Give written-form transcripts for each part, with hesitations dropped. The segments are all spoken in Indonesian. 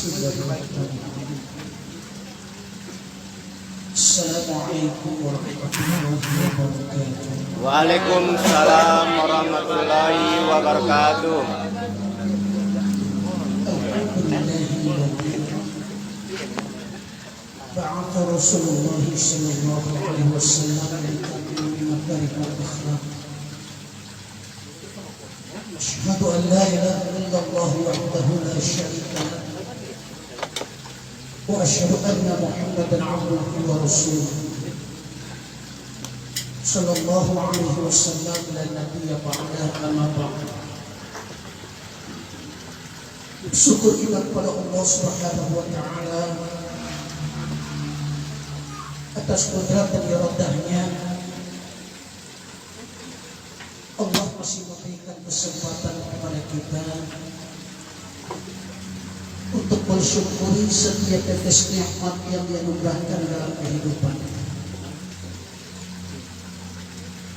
Bismillahirrahmanirrahim. Assalamualaikum warahmatullahi wabarakatuh. Waalaikumsalam warahmatullahi wabarakatuh. Ba'atha Rasulullah sallallahu alaihi wasallam litakmil makarimul akhlaq. Asyhadu an la ilaha illallah wahdahu la syarika lah. Wa asyhadu anna Muhammadan abduhu wa rasuluh. Sallallahu alaihi wasallam la nabiyya ba'da amma ba'd. Syukur kita kepada Allah Subhanahu wa taala atas kudrat dan iradahnya. Allah masih memberikan kesempatan kepada kita untuk bersyukuri setiap tetes nikmat yang dianugerahkan dalam kehidupan.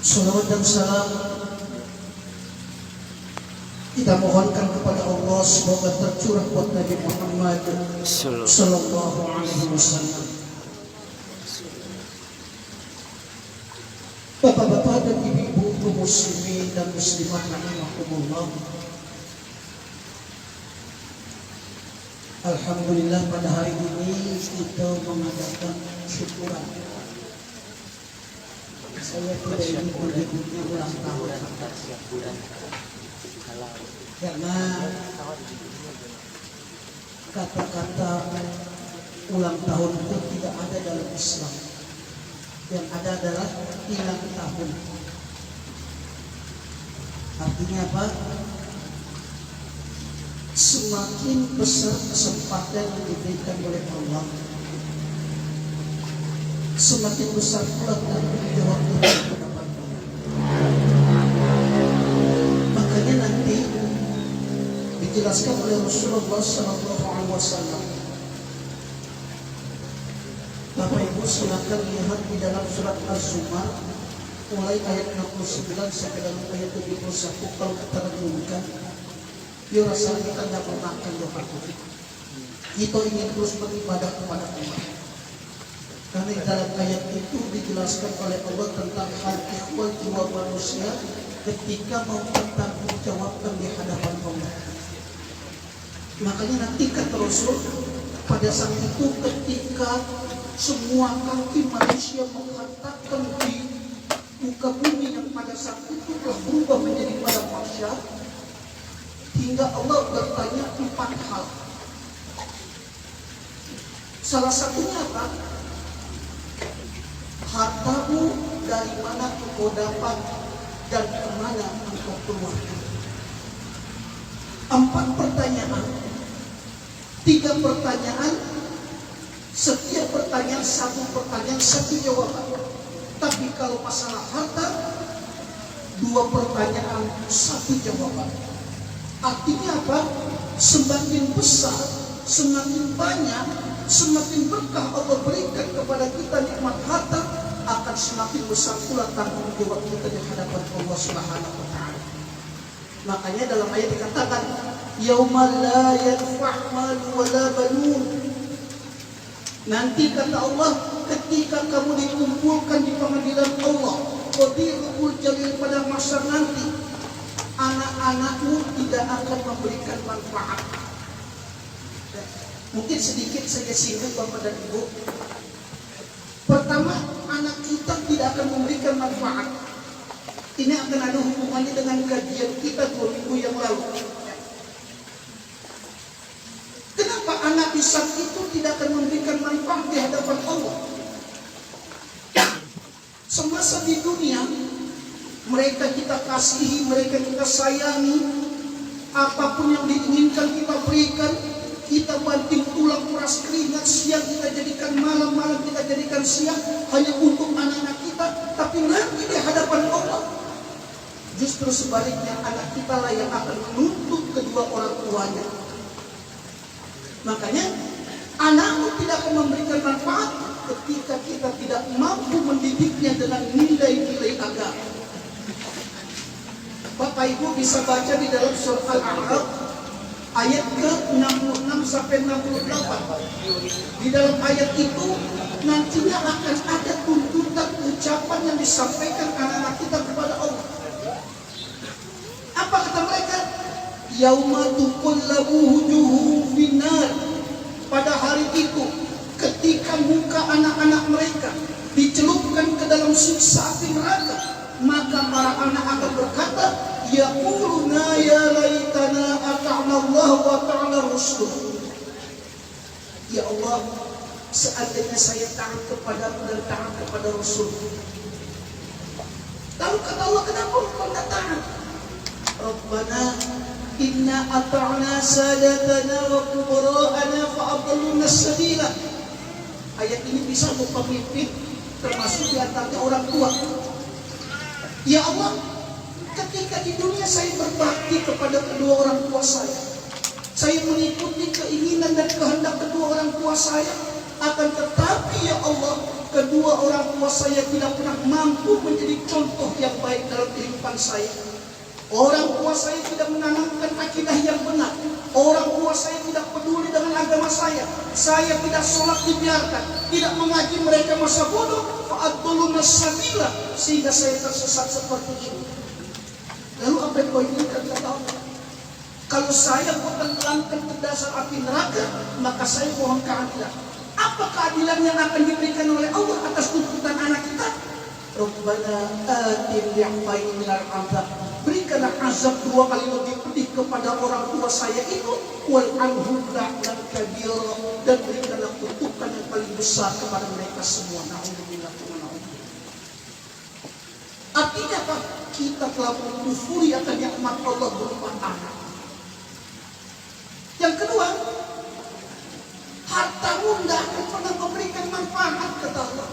Salawat dan salam kita mohonkan kepada Allah semoga tercurah buat Nabi Muhammad sallallahu alaihi wasallam. Bapak-bapak dan ibu-ibu muslimin dan muslimat rahimakumullah. Alhamdulillah pada hari ini kita mengadakan syukuran. Saya tidak ingin mengikuti ulang tahun karena kata-kata ulang tahun itu tidak ada dalam Islam. Yang ada adalah hilang tahun. Artinya apa? Semakin besar kesempatan yang diberikan oleh Allah, semakin besar pula tanggung jawab kita kepada Allah. Makanya nanti dijelaskan oleh Rasulullah SAW. Bapak Ibu silakan lihat di dalam surat Az-Zumar mulai ayat 69 sampai dalam ayat 71. Kalau kita renungkan, ya rasanya kita tidak pernah akan doa. Kita ingin terus beribadah kepada Allah. Karena di dalam ayat itu dijelaskan oleh Allah tentang hal ikhwal jiwa manusia ketika mau bertanggungjawabkan di hadapan Allah. Makanya nanti kata Rasul, pada saat itu ketika semua kaki manusia menghantarkan di muka bumi yang pada saat itu telah berubah menjadi padang mahsyar, hingga Allah bertanya 4 hal. Salah satunya apa? Hartamu dari mana engkau dapat dan kemana engkau keluarkan? 4 pertanyaan, 3 pertanyaan. Setiap pertanyaan 1 pertanyaan 1 jawaban. Tapi kalau masalah harta 2 pertanyaan 1 jawaban. Artinya apa? Semakin besar, semakin banyak, semakin berkah Allah berikan kepada kita nikmat harta, akan semakin besar pula tanggung jawab kita di hadapan Allah Subhanahu wa taala. Makanya dalam ayat dikatakan, "Yauma la yanfa' malun wa la banun." Nanti kata Allah, ketika kamu dikumpulkan di pengadilan Allah, qadirul jalil pada masa nanti, anak-anakmu tidak akan memberikan manfaat. Mungkin sedikit saya singgung Bapak dan Ibu. Pertama, anak kita tidak akan memberikan manfaat. Ini akan ada hubungannya dengan kajian kita 2 minggu yang lalu. Kenapa anak di saat itu tidak akan memberikan manfaat di hadapan Allah? Semasa di dunia, mereka kita kasihi, mereka kita sayangi, apapun yang diinginkan kita berikan, kita banting tulang peras keringat, siang kita jadikan malam, malam kita jadikan siang, hanya untuk anak-anak kita. Tapi nanti di hadapan Allah, justru sebaliknya anak kita lah yang akan menuntut kedua orang tuanya. Makanya anakmu tidak akan memberikan manfaat ketika kita tidak mampu mendidiknya dengan nilai-nilai agama. Bapak Ibu bisa baca di dalam surah Al-A'raf ayat ke-66 sampai 68. Di dalam ayat itu nantinya akan ada tuntutan ucapan yang disampaikan anak-anak kita kepada Allah. Apa kata mereka? Yauma tuqallabu wujuhuhum finnar. Pada hari itu ketika muka anak-anak mereka dicelupkan ke dalam siksa api neraka, maka para anak akan berkata, yaquluna ya laitana ata'na Allah wa ata'na Rasul. Ya Allah, seandainya saya taat kepadamu dan taat kepada Rasul. Lalu kata Allah, kenapa engkau tidak taat? Rabbana inna ata'na sadatana wa kubara'ana fa'adalluna sabila. Ayat ini bisa untuk pemimpin, termasuk diantaranya orang tua. Ya Allah, ketika di dunia saya berbakti kepada kedua orang tua saya mengikuti keinginan dan kehendak kedua orang tua saya, akan tetapi ya Allah, kedua orang tua saya tidak pernah mampu menjadi contoh yang baik dalam kehidupan saya. Orang tua saya tidak menanamkan akidah yang benar. Orang tua saya tidak peduli dengan agama saya. Saya tidak sholat dibiarkan, tidak mengaji mereka masa bodoh. Fa'aduluna sabila, sehingga saya tersesat seperti ini. Lalu apa yang kau inginkan kata Allah? Kalau saya bukan melangkah ke dasar api neraka, maka saya mohon keadilan. Apa keadilan yang akan diberikan oleh Allah atas tuntutan anak kita? Rabbana atin bi'afain minal azab. Berikanlah azab 2 kali lebih pedih kepada orang tua saya itu, wal anhum la'nan kabira, dan berikanlah kutukan yang paling besar kepada mereka semua. Na'udzubillah wa na'udzubillah. Artinya apa? Kita telah mengkufuri akan nikmat Allah berupa anak. Yang kedua, hartamu tidak akan pernah memberikan manfaat, kata Allah.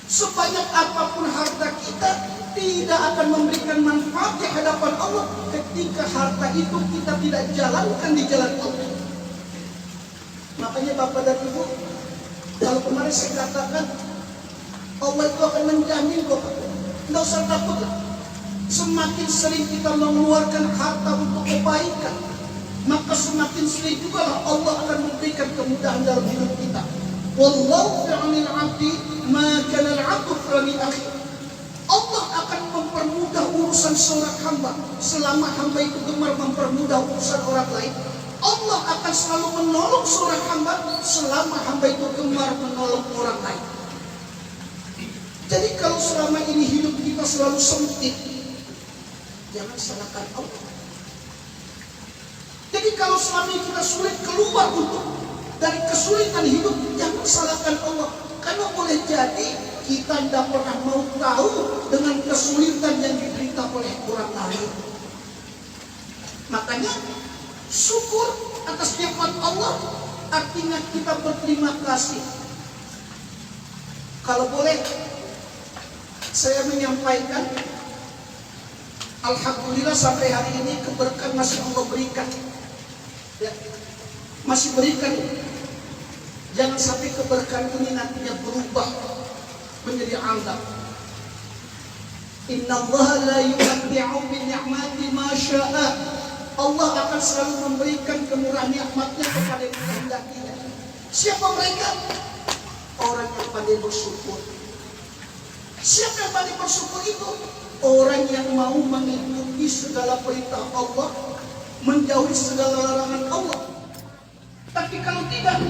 Sebanyak apapun harta kita, tidak akan memberikan manfaat di hadapan Allah ketika harta itu kita tidak jalankan di jalan Allah. Makanya Bapak dan Ibu, kalau kemarin saya katakan Allah itu akan menjamin kok, nggak usah takut. Semakin sering kita mengeluarkan harta untuk kebaikan, maka semakin sering juga Allah akan memberikan kemudahan dalam hidup kita. Wallahu fi'anil 'abdi ma kana al-'abdu fi'anil akhi. Allah akan mempermudah urusan seorang hamba selama hamba itu gemar mempermudah urusan orang lain. Allah akan selalu menolong seorang hamba selama hamba itu gemar menolong orang lain. Jadi kalau selama ini hidup kita selalu sempit, jangan salahkan Allah. Jadi kalau selama ini kita sulit keluar dari kesulitan hidup, jangan salahkan Allah. Karena boleh jadi kita tidak pernah mau tahu dengan kesulitan yang diderita oleh orang lain. Makanya syukur atas nikmat Allah artinya kita berterima kasih. Kalau boleh saya menyampaikan, alhamdulillah sampai hari ini keberkahan masih Allah berikan. Ya, masih berikan. Jangan sampai keberkahan ini nantinya berubah menjadi azab. Innallaha la yu'adhi'u bi ni'mati ma syaa. Allah akan selalu memberikan kemurahan nikmatnya kepada yang dikehendakinya. Siapa mereka? Orang yang pandai bersyukur. Siapa yang pandai bersyukur itu? Orang yang mau mengikuti segala perintah Allah, menjauhi segala larangan Allah. Tapi kalau tidak,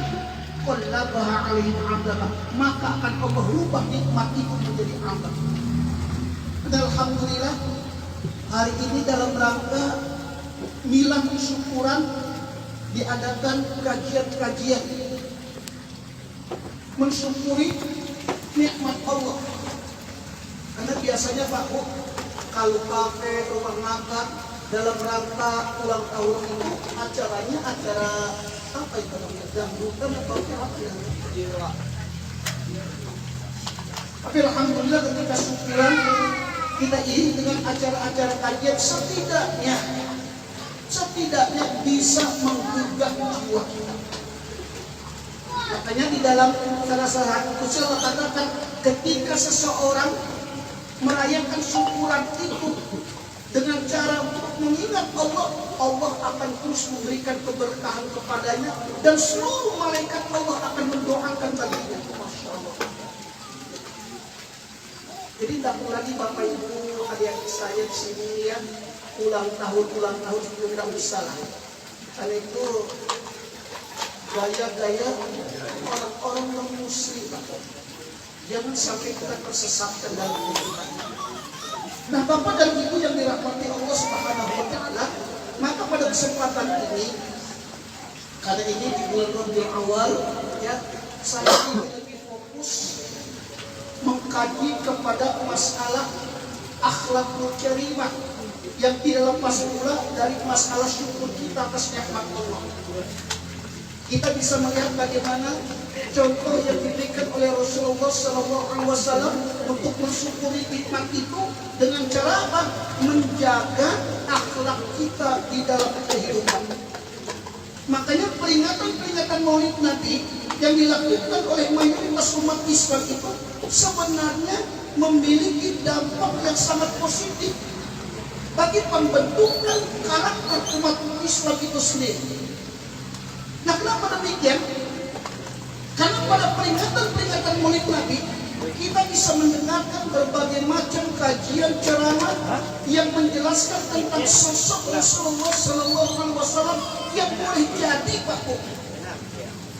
qallabaha 'alaihim 'adzab, maka akan Allah rubah nikmat itu menjadi azab. Dan alhamdulillah hari ini dalam rangka milah syukuran diadakan kajian-kajian mensyukuri nikmat Allah. Karena biasanya Pak Bu, kalau kafe, rumah makan dalam rangka ulang tahun itu acaranya acara apa itu namanya? Dangdutan atau apa ya? Tapi alhamdulillah ketika syukuran kita ini dengan acara-acara kajian setidaknya bisa menggugah jiwa kita. Makanya di dalam salah satu kusul katakan ketika seseorang merayakan syukuran itu dengan cara untuk mengingat Allah, Allah akan terus terus memberikan keberkahan kepadanya dan seluruh malaikat Allah akan mendoakan baginya. Masya Allah. Jadi tidak perlu lagi Bapak Ibu adik-adik saya di sini ya ulang tahun itu tidak usah lah. Karena itu gaya-gaya orang-orang non muslim. Jangan sampai kita tersesatkan dalam kehidupan. Nah, Bapak dan Ibu yang dirahmati Allah Subhanahu wa taala, maka pada kesempatan ini karena ini di bulan Rabiul Awal ya, saya ingin lebih fokus mengkaji kepada masalah akhlakul karimah yang tidak lepas pula dari masalah syukur kita atas nikmat Allah. Kita bisa melihat bagaimana contoh yang diberikan oleh Rasulullah SAW untuk mensyukuri nikmat itu dengan cara apa? Menjaga akhlak kita di dalam kehidupan. Makanya peringatan Maulid Nabi yang dilakukan oleh mayoritas umat Islam itu sebenarnya memiliki dampak yang sangat positif bagi pembentukan karakter umat Islam itu sendiri. Nah, kenapa demikian? Karena pada peringatan Maulid Nabi kita bisa mendengarkan berbagai macam kajian ceramah yang menjelaskan tentang sosok Rasulullah SAW yang boleh jadi Pak.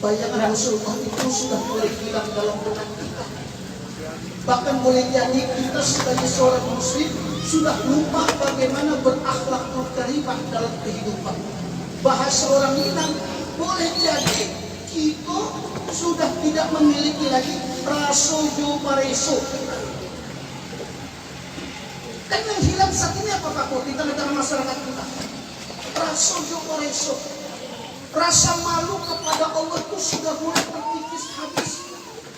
Bayangan Rasulullah itu sudah mulai hilang dalam benak kita. Bahkan boleh jadi kita sebagai seorang muslim sudah lupa bagaimana berakhlakul karimah dalam kehidupan. Bahasa orang Minang, boleh jadi kita sudah tidak memiliki lagi rasojo pareso. Kan yang hilang saat ini apa Pak di tengah-tengah masyarakat kita? Rasojo pareso. Rasa malu kepada Allah itu sudah mulai terkikis habis.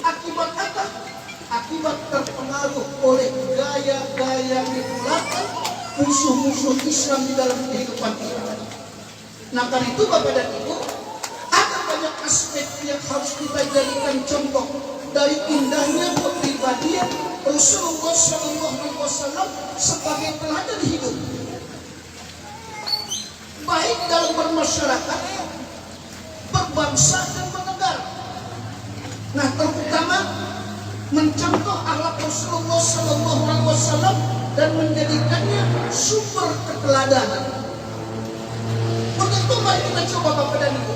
Akibat apa? Akibat terpengaruh oleh gaya-gaya manipulatif musuh-musuh Islam di dalam kehidupan kita. Nah, karena itu Bapak dan Ibu, ada banyak aspek yang harus kita jadikan contoh dari indahnya kepribadian Rasulullah SAW sebagai teladan hidup, baik dalam bermasyarakat, berbangsa dan bernegara. Nah, terutama mencontoh akhlak Rasulullah SAW dan menjadikannya sumber keteladanan. Untuk itu mari kita coba Bapak dan Ibu,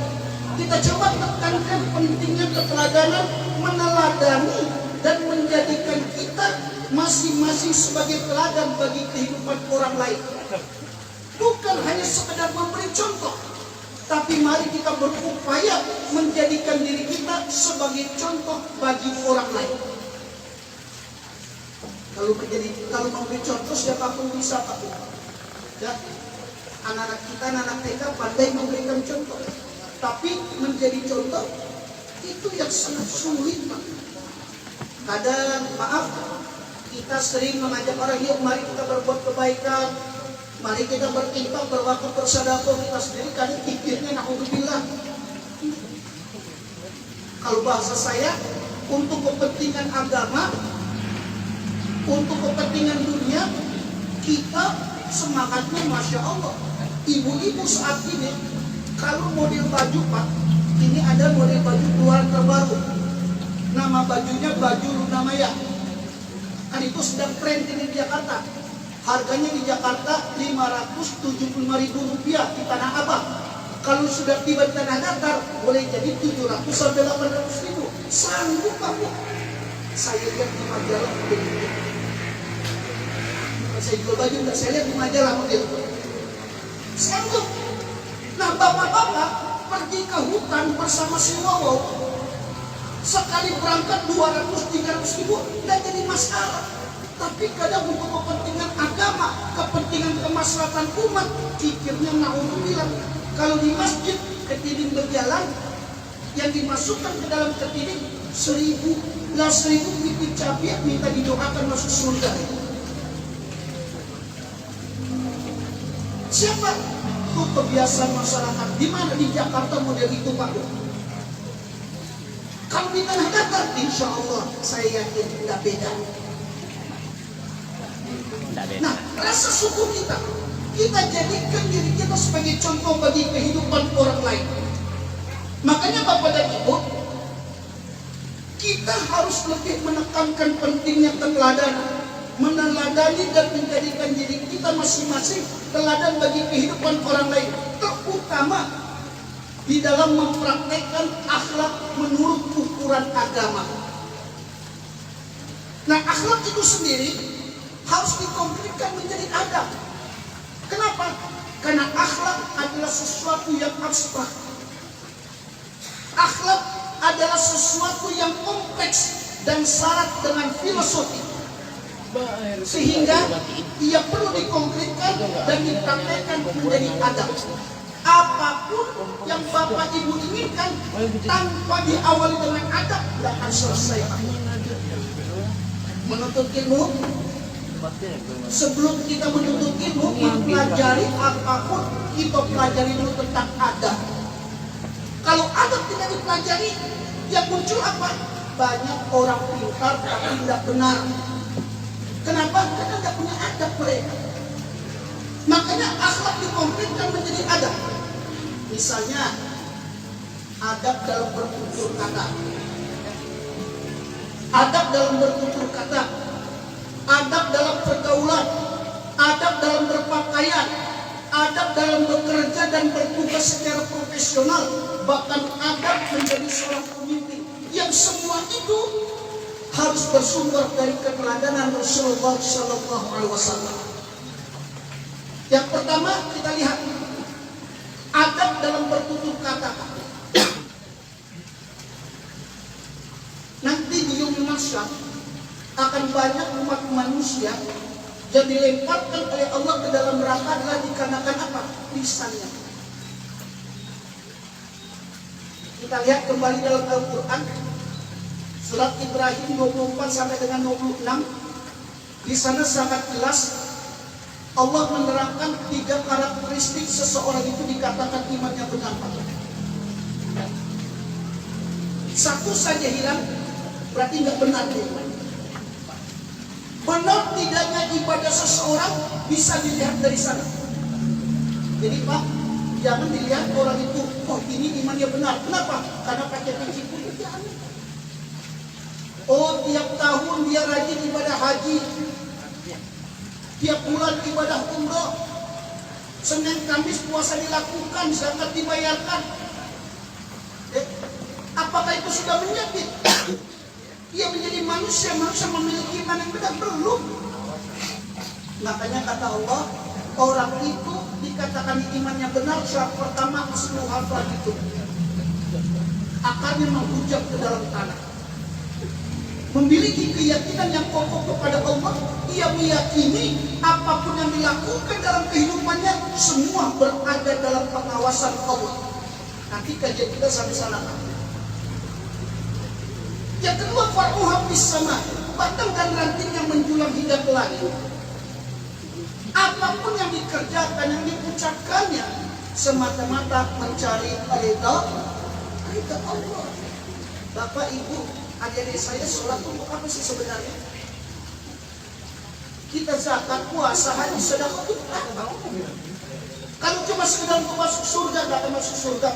kita coba tekankan pentingnya keteladanan, meneladani dan menjadikan kita masing-masing sebagai teladan bagi kehidupan orang lain. Bukan hanya sekedar memberi contoh, tapi mari kita berupaya menjadikan diri kita sebagai contoh bagi orang lain. Kalau memberi contoh siapapun bisa Pak. Ya. Anak-anak kita, anak TK pandai memberikan contoh, tapi menjadi contoh itu yang sangat sulit Pak. Kadang maaf, kita sering mengajak orang, yuk mari kita berbuat kebaikan, mari kita berinfak, berwakaf, bersedekah, kita sendiri kadang pikirnya naudzubillah. Kalau bahasa saya, untuk kepentingan agama, untuk kepentingan dunia, kita semangatnya Masya Allah. Ibu-ibu saat ini kalau model baju Pak, ini ada model baju luar terbaru, nama bajunya baju Luna Maya. Kan itu sedang tren di Jakarta. Harganya di Jakarta Rp575.000 di Tanah Abang. Kalau sudah tiba di Tanah Datar boleh jadi 700 sampai 800.000. Sanggup kamu? Saya lihat di majalah model itu. Saya jual baju enggak, saya lihat di majalah model itu. Sanggup. Nah, bapak-bapak pergi ke hutan bersama si Wowo, sekali berangkat 200-300.000 tidak jadi masalah. Tapi kadang untuk kepentingan agama, kepentingan kemaslahatan umat, pikirnya naudzubillah. Kalau di masjid ketiding berjalan, yang dimasukkan ke dalam ketiding 1.000 bibit cabai minta didoakan masuk surga. Siapa? Itu kebiasaan masyarakat. Di mana di Jakarta model itu Pak? Kalau di Tanah Datar, insya Allah saya yakin tidak beda. Nah, rasa syukur kita jadikan diri kita sebagai contoh bagi kehidupan lain. Makanya Bapak dan Ibu, kita harus lebih menekankan pentingnya keteladanan, meneladani dan menjadikan diri kita masing-masing teladan bagi kehidupan orang lain, terutama di dalam mempraktekkan akhlak menurut ukuran agama. Nah, akhlak itu sendiri harus dikonkretkan menjadi adab. Kenapa? Karena akhlak adalah sesuatu yang abstrak. Akhlak adalah sesuatu yang kompleks dan syarat dengan filosofi, sehingga ia perlu dikonkretkan dan dipraktekkan menjadi adab. Apapun yang Bapak Ibu inginkan tanpa diawali dengan adab tidak akan selesai. Menuntut ilmu, sebelum kita menuntut ilmu, pelajari apapun, kita pelajari dulu tentang adab. Kalau adab tidak dipelajari, yang muncul apa? Banyak orang pintar tapi tidak benar. Kenapa? Karena tidak punya adab mereka. Makanya akhlak dikonkretkan menjadi adab. Misalnya, adab dalam bertutur kata, adab dalam bertutur kata, adab dalam pergaulan, adab dalam berpakaian, adab dalam bekerja dan bertugas secara profesional, bahkan adab menjadi seorang pemimpin. Yang semua itu harus bersumber dari keteladanan Rasulullah Shallallahu Alaihi Wasallam. Yang pertama kita lihat adab dalam bertutur kata. Nanti di yaumul mahsyar akan banyak umat manusia yang dilemparkan oleh Allah ke dalam neraka adalah dikarenakan apa? Lisannya. Kita lihat kembali dalam Al-Quran, surat Ibrahim 24 sampai dengan 26. Di sana sangat jelas Allah menerangkan 3 karakteristik seseorang itu dikatakan imannya benar. Satu saja hilang, berarti nggak benar iman. Benar tidaknya ibadah seseorang bisa dilihat dari sana. Jadi Pak, jangan dilihat orang itu, oh ini imannya benar. Kenapa? Karena pakai cincin putih. Oh tiap tahun dia rajin ibadah haji, tiap bulan ibadah umroh, Senin Kamis puasa dilakukan, zakat dibayarkan. Apakah itu sudah menyakit? Ia menjadi manusia memiliki iman yang benar? Belum. Makanya kata Allah, orang itu dikatakan imannya benar syarat pertama aslu hafal itu, akarnya menghujam ke dalam tanah. Memiliki keyakinan yang kokoh kepada Allah, ia meyakini apapun yang dilakukan dalam kehidupannya semua berada dalam pengawasan Allah. Nanti kajian kita sampai sana. Yang kedua, far'uha bis sama, batang dan ranting yang menjulang hingga ke langit. Apapun yang dikerjakan, yang diucapkannya semata-mata mencari ridha Allah. Bapak Ibu, adik-adik saya, sholat untuk apa sih sebenarnya? Kita zakat, puasa, haji, sedekah itu apa? Kalau cuma sekedar untuk masuk surga, tidak akan masuk surga.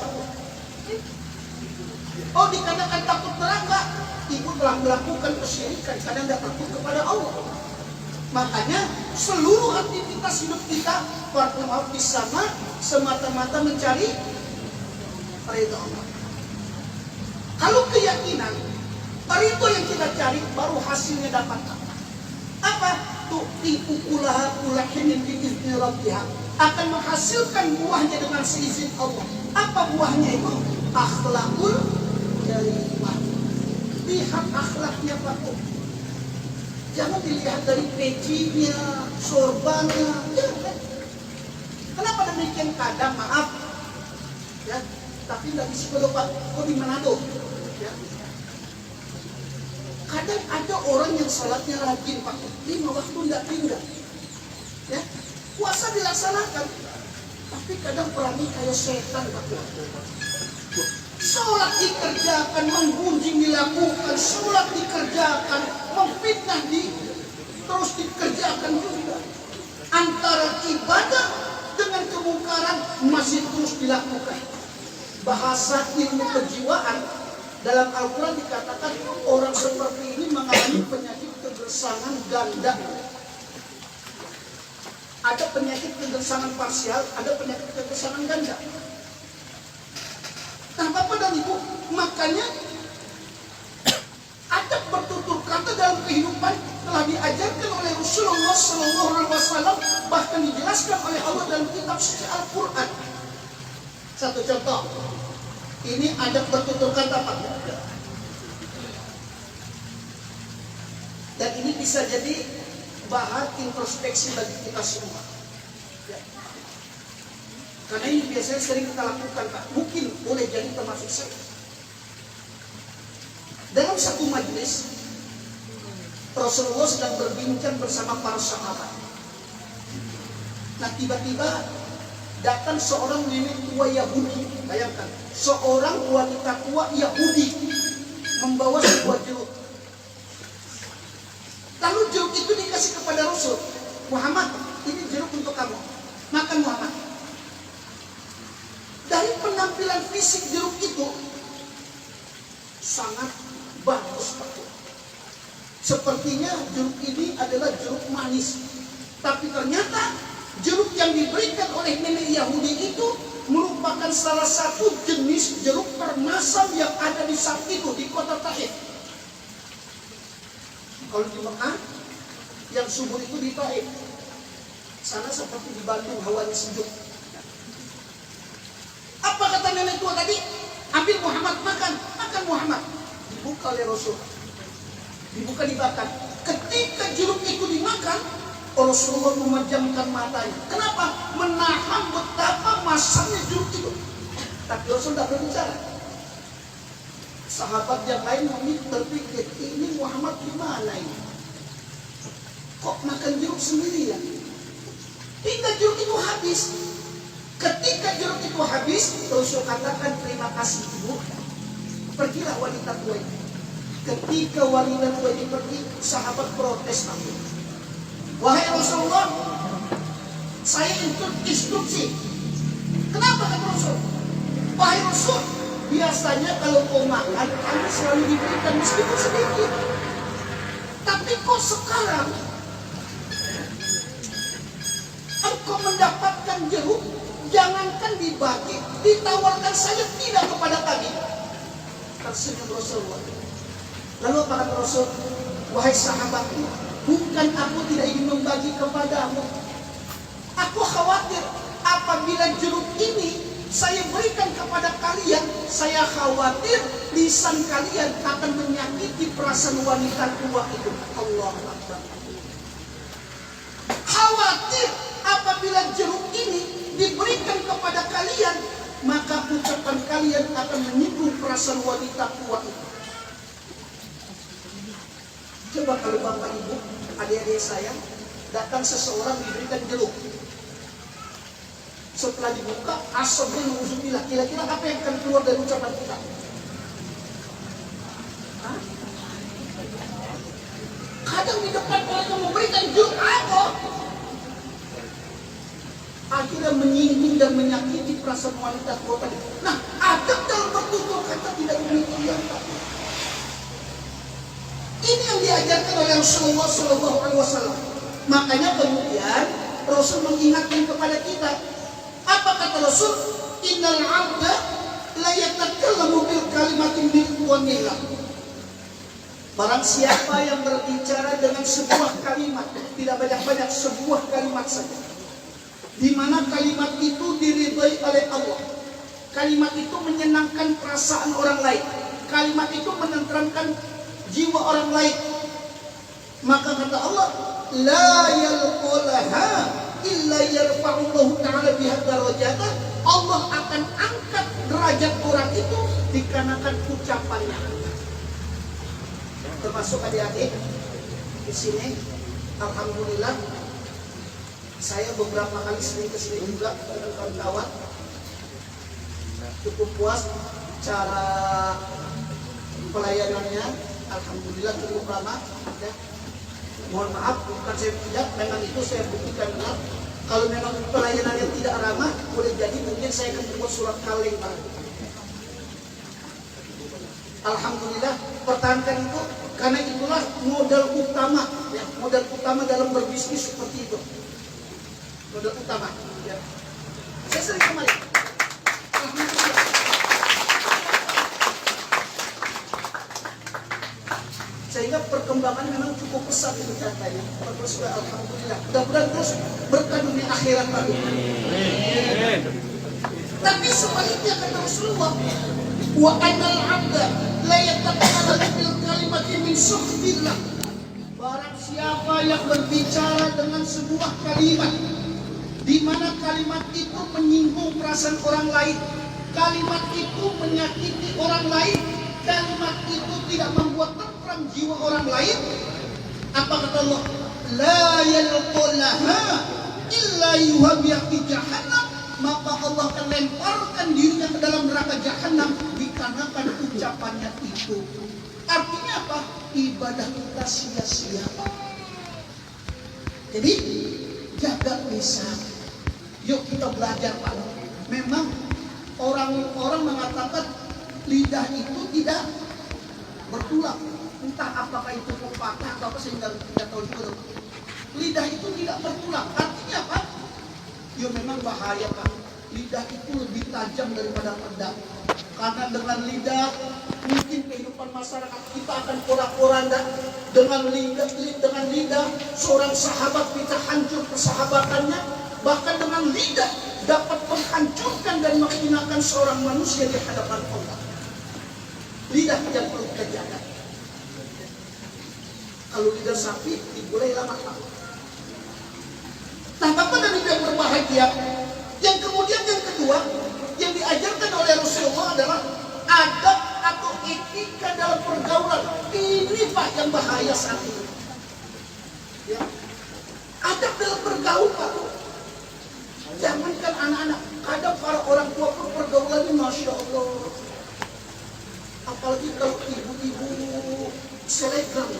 Oh, dikarenakan takut neraka, ibu telah melakukan kesyirikan karena tidak takut kepada Allah. Makanya seluruh aktivitas hidup kita far'uha bis sama, semata-mata mencari ridha Allah. Kalau keyakinan ridho yang kita cari baru hasilnya dapat apa? Tu'ti ukulaha kulahinin bi'izni rabbiha, akan menghasilkan buahnya dengan seizin Allah. Apa buahnya itu? Akhlakul karimah. Lihat akhlaknya Pak. Jangan dilihat dari pecinya, sorbannya. Kenapa demikian? Kadang maaf ya, tapi tidak bisa Pak. Kok di Manado? Ya. Kadang ada orang yang salatnya rajin Pak, 5 waktu tidak pindah. Ya, puasa dilaksanakan, tapi kadang perangi kayak setan Pak. Sholat dikerjakan, menggunjing dilakukan, sholat dikerjakan, memfitnah terus dikerjakan juga. Antara ibadah dengan kemungkaran masih terus dilakukan. bahasa ilmu kejiwaan, dalam Al-Quran dikatakan orang seperti ini mengalami penyakit kegersangan ganda. Ada penyakit kegersangan parsial, ada penyakit kegersangan ganda. Nah Bapak dan Ibu, makanya adab bertutur kata dalam kehidupan telah diajarkan oleh Rasulullah SAW, bahkan dijelaskan oleh Allah dalam kitab suci Al-Quran. Satu contoh, ini adab bertutur kata Pak. Dan ini bisa jadi bahan introspeksi bagi kita semua. Karena ini biasanya sering kita lakukan Pak. Mungkin boleh jadi termasuk saya. Dalam satu majelis, Rasulullah sedang berbincang bersama para sahabat. Nah tiba-tiba datang seorang nenek tua Yahudi. Bayangkan, seorang wanita tua Yahudi membawa sebuah jeruk. Lalu jeruk itu dikasih kepada Rasul. Muhammad, ini jeruk untuk kamu. Makan Muhammad. Dari penampilan fisik jeruk itu sangat bagus Pak. Sepertinya jeruk ini adalah jeruk manis. Tapi ternyata jeruk yang diberikan oleh nenek Yahudi itu merupakan salah satu jenis jeruk termasam yang ada di saat itu di kota Taif. Kalau di Mekah, yang subur itu di Taif. Sana seperti di Bandung, hawanya sejuk. Apa kata nenek tua tadi? Ambil Muhammad, makan Muhammad. Dibuka oleh Rasul. Dibuka, dibakar. Ketika jeruk itu dimakan, Rasulullah memejamkan matanya. Kenapa? Menahan betapa masamnya jeruk itu. Tapi Rasul tidak berbicara. Sahabat yang lain berpikir, ini Muhammad gimana ini? Kok makan jeruk sendirian? Hingga jeruk itu habis. Ketika jeruk itu habis, Rasul katakan, terima kasih ibu. Pergilah wanita tua itu. Ketika wanita tua ini pergi, sahabat protes lagi. Wahai Rasulullah, saya instruksi. Kenapa kata Rasul? Wahai Rasul, biasanya kalau kau makan, kamu selalu diberikan meskipun sedikit. Tapi kok sekarang engkau mendapatkan jeruk, jangankan dibagi, ditawarkan saja tidak kepada kami. Tersenyum Rasulullah. Lalu apa kata Rasul? Wahai sahabatku, bukan aku tidak ingin membagi kepadamu. Aku khawatir apabila jeruk ini saya berikan kepada kalian, saya khawatir lisan kalian akan menyakiti perasaan wanita tua itu. Allahu Akbar. Khawatir apabila jeruk ini diberikan kepada kalian, maka ucapan kalian akan menyinggung perasaan wanita tua itu. Coba kalau bapak ibu, adik-adik saya, datang seseorang diberikan jeruk. Setelah dibuka, asapnya mengusupilah. Kira-kira apa yang akan keluar dari ucapan kita? Hah? Kadang di depan orang yang memberikan jeruk apa? Akhirnya menyinggung dan menyakiti perasaan wanita tua tadi. Nah, adab dalam bertutur kata tidak demikian. Ini yang diajarkan oleh Rasulullah SAW. Makanya kemudian Rasul mengingatkan kepada kita. Apa kata Rasul? Innal 'abda la yatakallamu bil kalimatin min qawlillah. Barang siapa yang berbicara dengan sebuah kalimat, tidak banyak-banyak, sebuah kalimat saja, di mana kalimat itu diridhai oleh Allah. Kalimat itu menyenangkan perasaan orang lain. Kalimat itu menenteramkan jiwa orang lain. Maka kata Allah, la yalqulaha illa yarfa'ullahu ta'ala biha darajatan. Allah akan angkat derajat orang itu dikarenakan ucapannya. Termasuk adik-adik di sini, alhamdulillah saya beberapa kali sering kesini juga dengan kawan-kawan. Cukup puas cara pelayanannya, alhamdulillah cukup ramah. Ya. Mohon maaf, bukan saya tidak, memang itu saya buktikan benar. Kalau memang pelayanannya tidak ramah, boleh jadi mungkin saya akan membuat surat kaleng Pak. Alhamdulillah, pertahankan itu, karena itulah modal utama, ya, modal utama dalam berbisnis seperti itu. Modal utama, ya. Saya sering kemarin. Alhamdulillah. Sehingga perkembangan memang cukup pesat itu katanya. Terus alhamdulillah. Mudah-mudahan terus berkah dunia akhirat tadi. Tapi sebaliknya kata Rasulullah, wa anal 'abda la yatakallamu bil kalimati min sukhtillah. Barang siapa yang berbicara dengan sebuah kalimat di mana kalimat itu menyinggung perasaan orang lain, kalimat itu menyakiti orang lain, kalimat itu tidak membuat tentram jiwa orang lain, apa kata Allah? La yalqulaha illa yuhabiya fi jahannam, maka Allah akan lemparkan dirinya ke dalam neraka jahanam dikarenakan ucapannya itu. Artinya apa? Ibadah kita sia-sia. Jadi jaga lisan. Yuk kita belajar Pak. Memang orang-orang mengatakan lidah itu tidak bertulang. Entah apakah itu pepatah atau apa, saya tidak tahu juga. Lidah itu tidak bertulang. Artinya apa? Ya memang bahaya Pak. Lidah itu lebih tajam daripada pedang. Karena dengan lidah mungkin kehidupan masyarakat kita akan porak-poranda. Dengan lidah seorang sahabat bisa hancur persahabatannya. Bahkan dengan lidah dapat menghancurkan dan menghinakan seorang manusia di hadapan Allah. Lidah yang perlu kita jaga. Kalau lidah sapi boleh lama. Nah, Bapak dan Ibu yang berbahagia, yang kemudian yang kedua yang diajarkan oleh Rasulullah adalah adab atau etika dalam pergaulan. Ini Pak yang bahaya saat ini. Ya. Adab dalam bergaul Pak. Jangankan anak-anak, kadang para orang tua pun pergaulannya Masya Allah. Apalagi kalau ibu-ibu selebgram,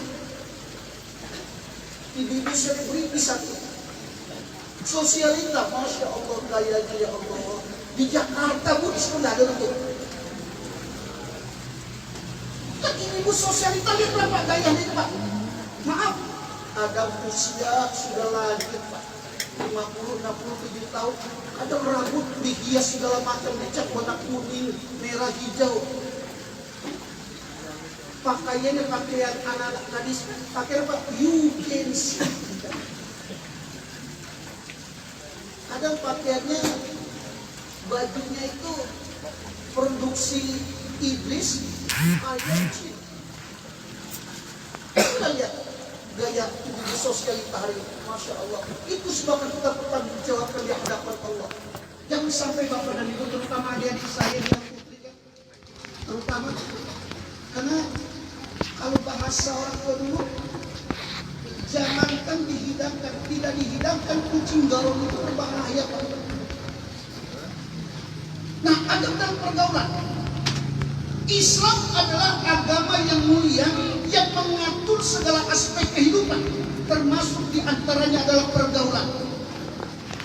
ibu-ibu selebriti satu. Sosialita, Masya Allah, gayanya ya Allah. Di Jakarta Bu, di sekolah ada tuh. Kan ibu sosialita lihat berapa gayanya Pak. Maaf, ada usia sudah lanjut Pak. 50, 67 tahun. Kadang rambut dihias segala macam, dicat warna kuning, merah, hijau. Pakaiannya pakaian anak-anak gadis, pakai apa? You can see. Kadang pakaiannya, bajunya itu produksi iblis, IoT. Kita lihat gaya di sosialita hari ini, Masya Allah. Itu sebabnya kita bertanggung jawab di hadapan Allah. Jangan sampai Bapak dan Ibu, terutama adik-adik saya yang putri, terutama karena kalau bahasa orang tua dulu, jangankan dihidangkan, tidak dihidangkan kucing garong itu berbahaya Pak. Nah, adab dalam pergaulan. Islam adalah agama yang mulia yang mengatur segala aspek kehidupan, termasuk diantaranya adalah pergaulan.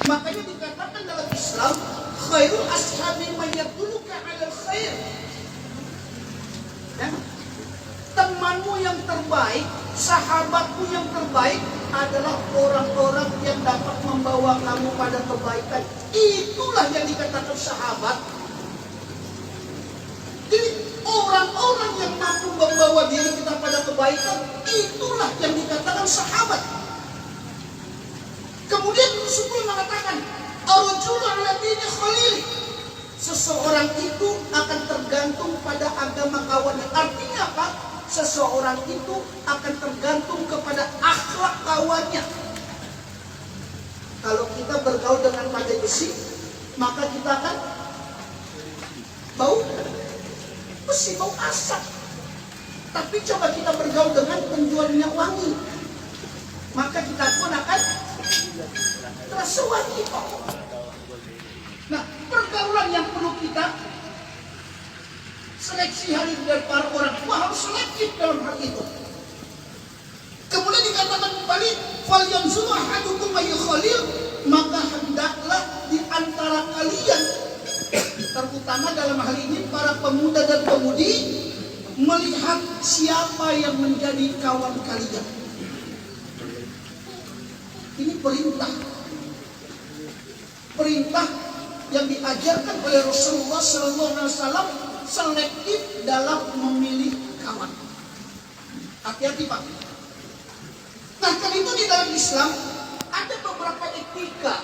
Makanya dikatakan dalam Islam, khairul ashabi man yadulluka 'alal khair. Ya? Temanmu yang terbaik, sahabatmu yang terbaik adalah orang-orang yang dapat membawa kamu pada kebaikan. Itulah yang dikatakan sahabat. Jadi orang-orang yang mampu membawa diri kita pada kebaikan, itulah yang dikatakan sahabat. Kemudian Rasul mengatakan, ar-rajulu 'ala dini khalili. Seseorang itu akan tergantung pada agama kawannya. Artinya apa? Seseorang itu akan tergantung kepada akhlak kawannya. Kalau kita bergaul dengan pandai besi, maka kita akan bau besi, bau asap. Tapi coba kita bergaul dengan penjual minyak wangi, maka kita pun akan terasa wangi. Nah, pergaulan yang perlu kita seleksi hari ini dari para orang tua, harus selektif dalam hal itu. Kemudian dikatakan kembali, fal yanzuru ahadukum ayyukhalil, maka hendaklah di antara kalian, terutama dalam hal ini para pemuda dan pemudi, melihat siapa yang menjadi kawan kalian. Ini perintah yang diajarkan oleh Rasulullah SAW, selektif dalam memilih kawan. Hati-hati Pak. Nah, karena itu di dalam Islam ada beberapa etika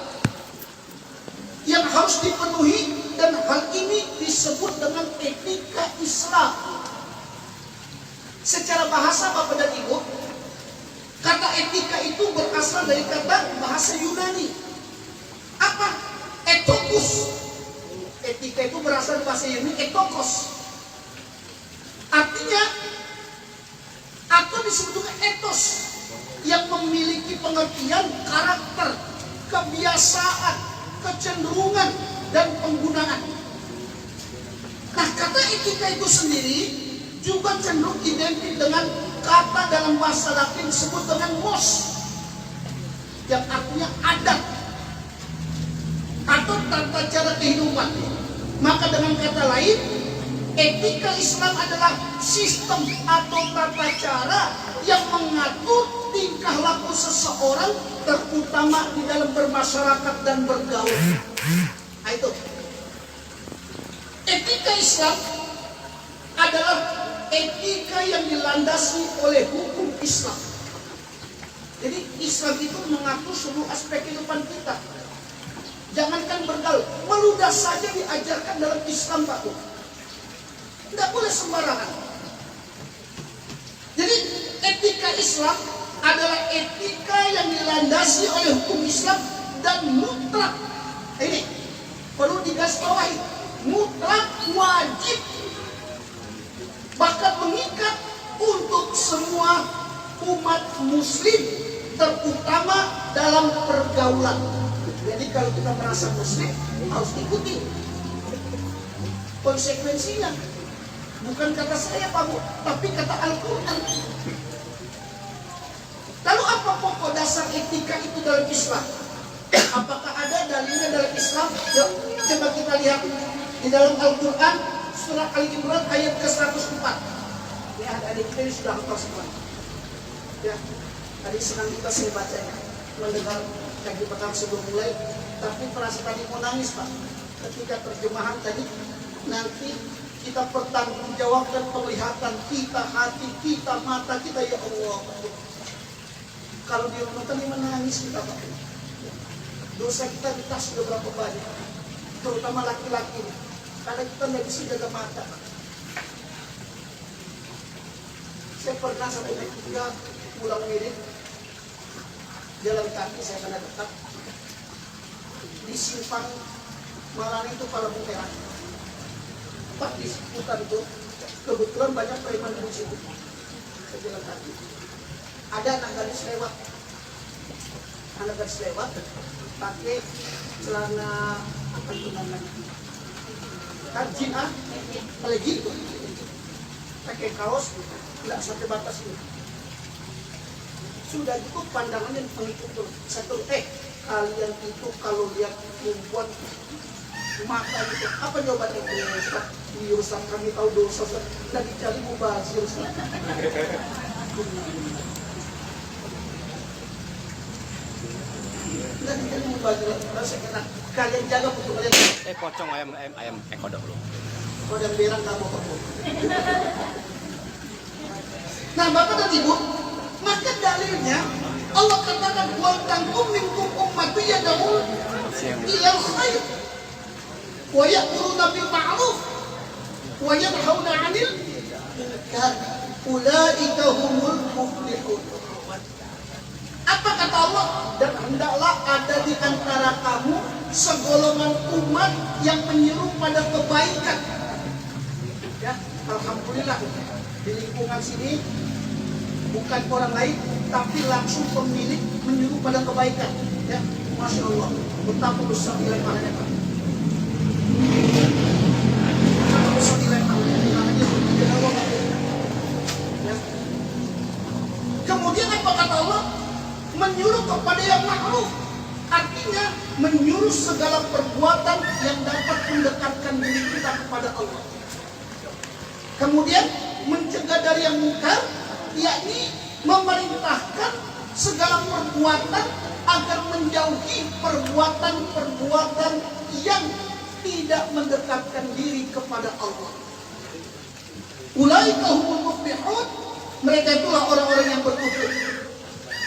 yang harus dipenuhi, dan hal ini disebut dengan etika Islam. Secara bahasa Bapak dan Ibu, kata etika itu berasal dari kata bahasa Yunani. Apa? Etokus. Etika itu berasal dari bahasa Yunani etokos. Artinya, atau disebut juga etos, yang memiliki pengertian karakter, kebiasaan, kecenderungan, dan penggunaan. Nah, kata etika itu sendiri juga cenderung identik dengan kata dalam bahasa Latin disebut dengan mos, yang artinya adat atau tata cara kehidupan. Maka dengan kata lain, etika Islam adalah sistem atau tata cara yang mengatur tingkah laku seseorang, terutama di dalam bermasyarakat dan bergaul. Nah, itu etika Islam adalah etika yang dilandasi oleh hukum Islam. Jadi Islam itu mengatur seluruh aspek kehidupan kita. Jangankan bergaul, meludah saja diajarkan dalam Islam Pak. Tidak boleh sembarangan. Jadi etika Islam adalah etika yang dilandasi oleh hukum Islam dan mutlak. Ini perlu digarisbawahi, mutlak, wajib, bahkan mengikat untuk semua umat muslim, terutama dalam pergaulan. Jadi kalau kita merasa muslim, harus ikuti konsekuensinya. Bukan kata saya Pak Bu, tapi kata Al-Quran. Lalu apa pokok dasar etika itu dalam Islam? Apakah ada dalilnya dalam Islam? Yuk, coba kita lihat di dalam Al-Quran surah Al-Imran ayat ke-104. Ya, adik kita ini sudah hafal semua. Ya, tadi senang kita saya bacanya, mendengar kaki petang sebelum mulai, tapi perasaan tadi mau nangis Pak. Ketika terjemahan tadi, nanti kita pertanggungjawabkan penglihatan kita, hati kita, mata kita, ya Allah. Kalau di rumah tadi menangis kita Pak. Dosa kita sudah berapa banyak, terutama laki-laki, karena kita nggak bisa jaga mata. Saya pernah sampai ketika pulang mirip jalan kaki, saya kena dekat di simpang Malani itu Palabu Merah. Pak, di seputar itu kebetulan banyak preman di situ. Saya jalan kaki, ada anak gadis lewat, pakai celana apa itu namanya, karjin pelegi itu, pakai kaos tidak sampai batas itu. Sudah itu pandangannya pengikut satu, kalian itu kalau lihat perempuan mata itu apa jawabannya? Di Ustaz kami tahu dosa dan dicari mubazir Ustaz. Dan dicari mubazir. Saya kata kalian jaga betul kalian. Pocong ayam kodok lu. Kodok berang kamu kok. Nah Bapak dan Ibu, maka dalilnya Allah katakan wal tankum minkum ummatu yad'un ilal khair wa ya'muruna bil ma'ruf wa yanhauna 'anil munkar ulaika humul muflihun. Apa kata Allah? Dan hendaklah ada di antara kamu segolongan umat yang menyeru pada kebaikan. Ya, alhamdulillah di lingkungan sini bukan orang lain, tapi langsung pemilik menyuruh pada kebaikan. Ya, Masya Allah, betapa besar nilai pahalanya Pak. Betapa besar nilai pahalanya. Ya. Kemudian apa kata Allah? Menyuruh kepada yang ma'ruf. Artinya menyuruh segala perbuatan yang dapat mendekatkan diri kita kepada Allah. Kemudian mencegah dari yang mungkar, yakni memerintahkan segala perbuatan agar menjauhi perbuatan-perbuatan yang tidak mendekatkan diri kepada Allah. Ulaika humul muflihun, mereka itulah orang-orang yang beruntung.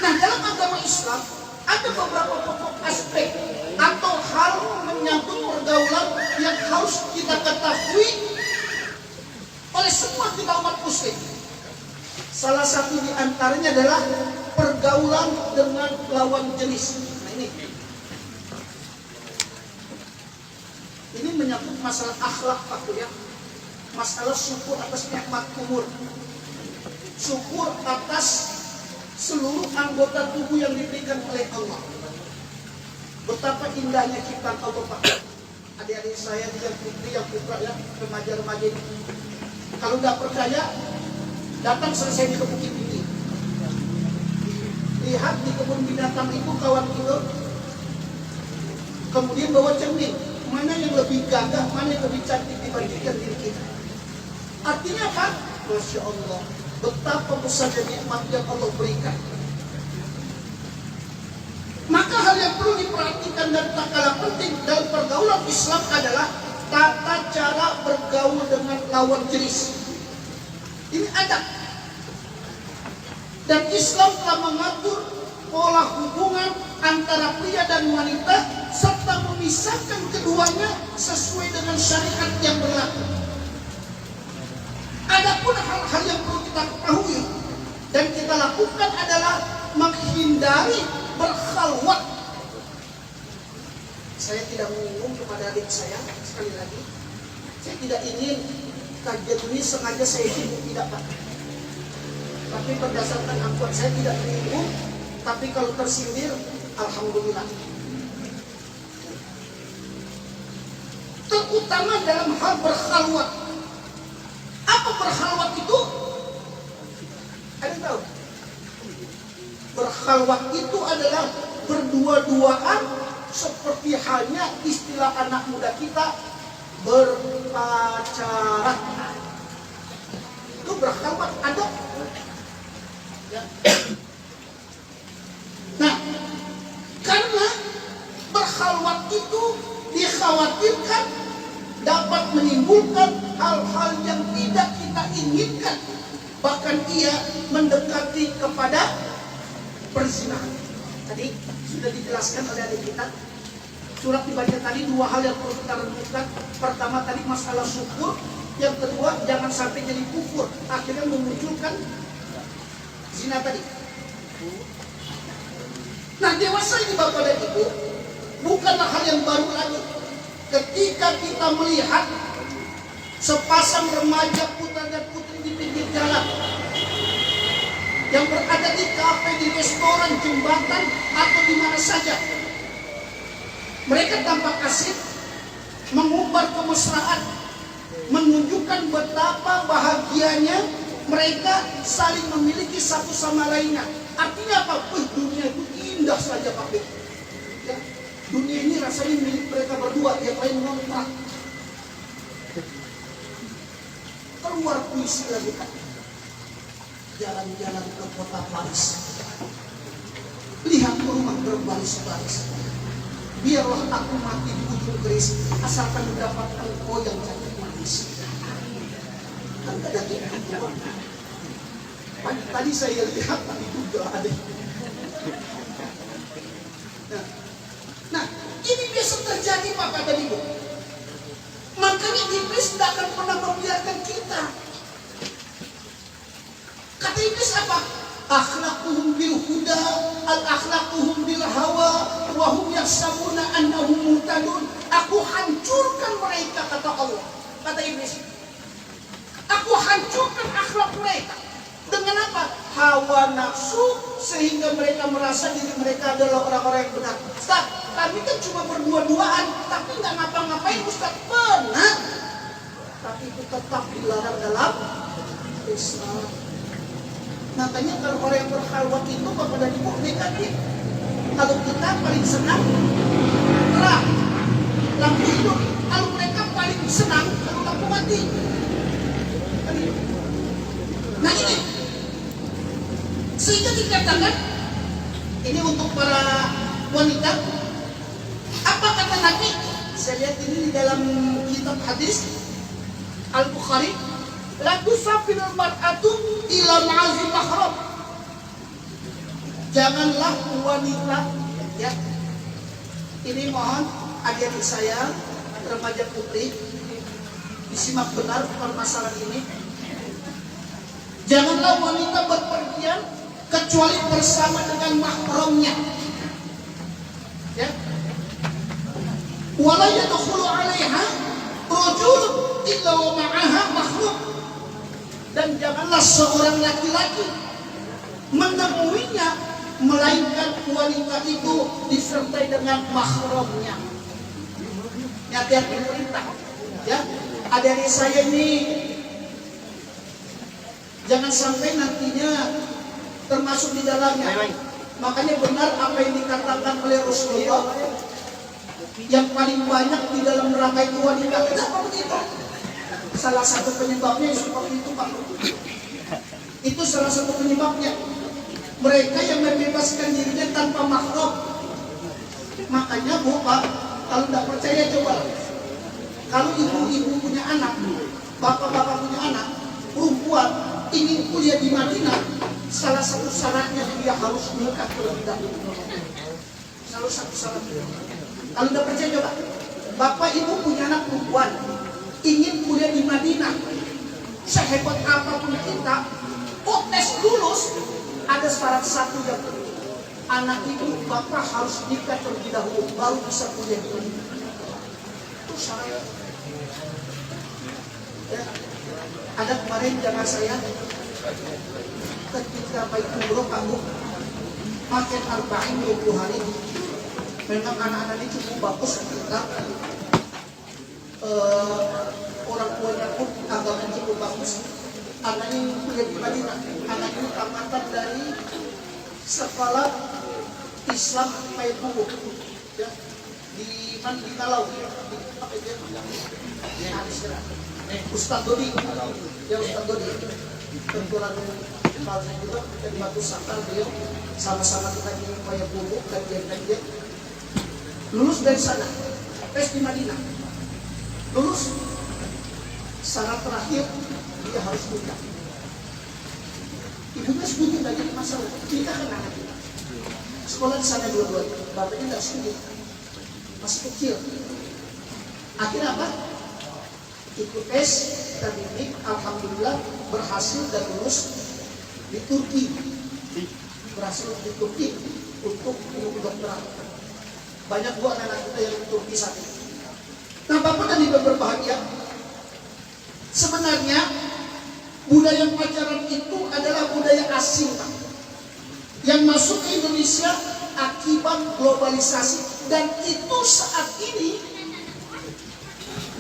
Nah, dalam agama Islam ada beberapa pokok aspek atau hal menyangkut pergaulan yang harus kita ketahui oleh semua kita umat muslim. Salah satu di antaranya adalah pergaulan dengan lawan jenis. Nah, ini menyangkut masalah akhlak, Pak ya. Masalah syukur atas nikmat umur, syukur atas seluruh anggota tubuh yang diberikan oleh Allah. Betapa indahnya ciptaan Allah, Pak. Adik-adik saya yang putri, yang putra, ya, remaja-remaja ini. Kalau tidak percaya, datang selesai di Bukit Tinggi. Lihat di kebun binatang itu kawan kita. Kemudian bawa cermin, mana yang lebih gagah, mana yang lebih cantik dibandingkan diri kita. Artinya apa? Masya Allah, betapa besarnya nikmat yang Allah berikan. Maka hal yang perlu diperhatikan dan tak kalah penting dalam pergaulan Islam adalah tata cara bergaul dengan lawan jenis. Ini adab. Dan Islam telah mengatur pola hubungan antara pria dan wanita serta memisahkan keduanya sesuai dengan syariat yang berlaku. Adapun hal-hal yang perlu kita ketahui dan kita lakukan adalah menghindari berkhalwat. Saya tidak menyinggung kepada adik saya, sekali lagi, saya tidak ingin kajian ini sengaja saya singgung, tidak, Pak. Tapi berdasarkan akuat saya tidak menyinggung, tapi kalau tersindir, alhamdulillah. Terutama dalam hal berkhalwat. Apa berkhalwat itu? Ada yang tahu? Berkhalwat itu adalah berdua-duaan seperti halnya istilah anak muda kita berpacaran. Itu berkhalwat ada. Ya. Nah, karena berkhalwat itu dikhawatirkan dapat menimbulkan hal-hal yang tidak kita inginkan. Bahkan ia mendekati kepada perzinahan. Tadi sudah dijelaskan oleh adik kita. Surat dibaca tadi dua hal yang perlu kita renungkan. Pertama tadi masalah syukur. Yang kedua jangan sampai jadi kufur. Akhirnya memunculkan zina tadi. Nah, dewasa ini Bapak dan Ibu bukanlah hal yang baru lagi. Ketika kita melihat sepasang remaja putra dan putri di pinggir jalan yang berada di kafe, di restoran, jembatan, atau di mana saja, mereka tampak asik, mengumbar kemesraan, menunjukkan betapa bahagianya mereka saling memiliki satu sama lainnya. Artinya apa? Dunia itu indah saja, Pak. Ya. Dunia ini rasanya milik mereka berdua, yang lain ngontrak. Keluar puisi lagi, Pak. Jalan-jalan ke kota Paris. Lihat rumah berbaris-baris. Biarlah aku mati di ujung keris, asalkan mendapatkan kau yang cantik manis. Kan ada gitu. Tadi saya lihat, tadi juga ada. Nah, ini biasa terjadi, Pak dan Ibu. Makanya iblis tidak akan pernah membiarkan kita. Kata iblis apa? Akhlaquhum bil huda, al-akhlaquhum bil hawa, wa hum yahsabuna annahum muhtadun. Aku hancurkan mereka, kata Allah. Kata iblis. Aku hancurkan akhlak mereka. Dengan apa? Hawa nafsu, sehingga mereka merasa diri mereka adalah orang-orang yang benar. Ustaz, kami kan cuma berdua-duaan, tapi nggak ngapa-ngapain, Ustaz. Benar. Tapi itu tetap dilarang dalam Islam. Makanya kalau orang yang berkhalwat itu kepada ibu negatif. Kalau kita paling senang terang, lampu hidup. Kalau mereka paling senang kalau lampu mati. Nah ini, sehingga dikatakan ini untuk para wanita. Apa kata Nabi? Saya lihat ini di dalam kitab hadis Al-Bukhari. La tusafirul mar'atu ila ma'azil mahram. Janganlah wanita, ya. Ini mohon adik-adik saya, remaja putri, disimak benar permasalahan ini. Janganlah wanita berpergian kecuali bersama dengan mahramnya. Ya. Wala yadkhulu 'alaiha rajul illa wa ma'aha mahram. Dan janganlah seorang laki-laki menemuinya melainkan wanita itu disertai dengan mahramnya. Hati-hati perintah. Ya, adik-adik saya ini jangan sampai nantinya termasuk di dalamnya. Makanya benar apa yang dikatakan oleh Rasulullah, yang paling banyak di dalam neraka itu wanita. Kenapa begitu? Salah satu penyebabnya seperti itu, Pak. Itu salah satu penyebabnya. Mereka yang membebaskan dirinya tanpa mahram. Makanya Bu, Pak, kalau tidak percaya coba. Kalau ibu-ibu punya anak, bapak-bapak punya anak, perempuan ingin kuliah di Madinah, salah satu syaratnya dia harus nikah terlebih dahulu. Salah satu syaratnya. Kalau tidak percaya coba. Bapak ibu punya anak perempuan, ingin kuliah di Madinah. Sehebat apapun kita, tes lulus, ada syarat satu yang penting. Anak itu bapak harus nikah terlebih dahulu, baru bisa kuliah di Madinah. Itu syarat. Ya. Ada kemarin jangan saya ketika baik umroh kamu makin 20 hari. Memang anak-anak ini cukup bagus kita. Orang tuanya pun agama cukup bagus. Anaknya kuliah di Madinah. Anaknya tamatan dari sekolah Islam Payakumbuh, ya, di Malau. Apa itu? Ustaz Dodi, ya Ustaz Dodi. Kebetulan kalau juga dari Batu Sangkar beliau sama-sama kita di Payakumbuh kajian-kajian. Lulus dari sana, tes di Madinah. Lulus, syarat terakhir dia harus nikah. Ibunya setuju, tidak jadi masalah. Nikah kan anak kita. Sekolah di sana dua-duanya, bapaknya tidak setuju, masih kecil. Akhirnya apa? Ikut tes, terdidik, alhamdulillah berhasil dan lulus di Turki. Berhasil di Turki untuk ilmu kedokteran. Banyak buat anak kita yang di Turki saat ini. Nah, Bapak dan Ibu berbahagia. Sebenarnya budaya pacaran itu adalah budaya asing, Pak, yang masuk ke Indonesia akibat globalisasi, dan itu saat ini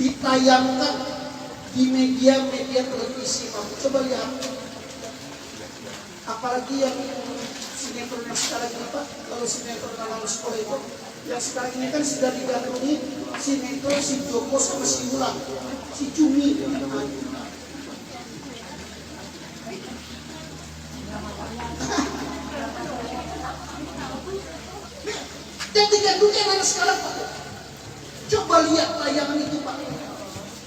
ditayangkan di media-media televisi, Pak. Coba lihat, apalagi yang sinetron yang sekarang ini, Pak. Kalau sinetron anak sekolah itu, yang sekarang ini kan sudah digandrungi sinetron si Joko sama si Wulan, si Cumi. Dan digandrungi anak sekarang, Pak. Coba lihat tayangan itu, Pak.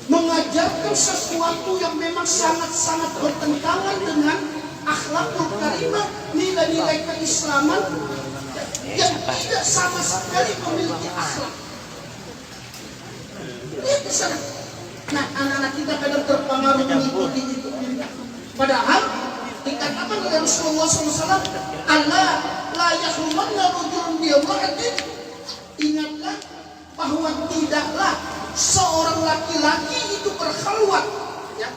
Mengajarkan sesuatu yang memang sangat-sangat bertentangan dengan akhlakul karimah, nilai-nilai keislaman yang tidak sama sekali memiliki akhlak. Lihat di sana. Nah, anak-anak kita kadang terpengaruh mengikuti itu. Padahal dikatakan oleh Rasulullah SAW, Allah la yahrumanna rajulun bi'imra'atin. Ingatlah bahwa tidaklah seorang laki-laki itu berkhalwat, ya,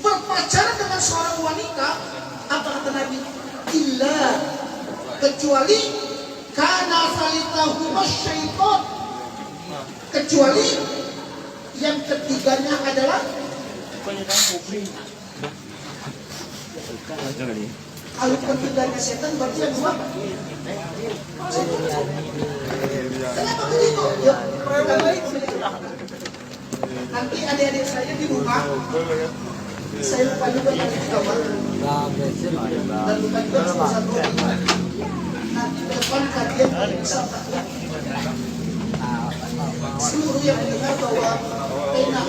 berpacaran dengan seorang wanita. Apa kata Nabi? Illa, kecuali kana salitahu syaitan, kecuali yang ketiganya adalah kalau ketiganya setan, berarti yang dua kenapa begitu? Ya, nanti adik-adik saya di rumah Saya lupa juga tadi di kamar. Dan lupa juga sebesar dua. Nanti ke depan kajian bisa seluruh yang mendengar bahwa pena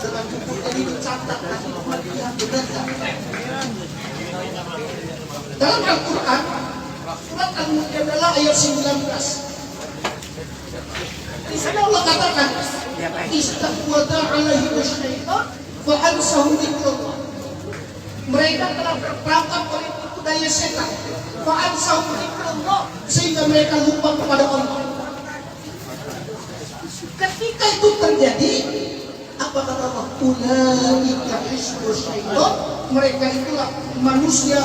dengan buku ini dicatat nanti kematian benar tak? Dalam Al-Quran surat Al-Mujadalah ayat 19 di sana Allah katakan istahwada alaihi syaitan wa ansahum dzikrullah. Mereka telah terperangkap oleh tipu daya setan wa ansahum dzikrullah sehingga mereka lupa kepada Allah. Ketika itu terjadi, apa kata Allah? Ulaika hizbu syaitan. Mereka itulah manusia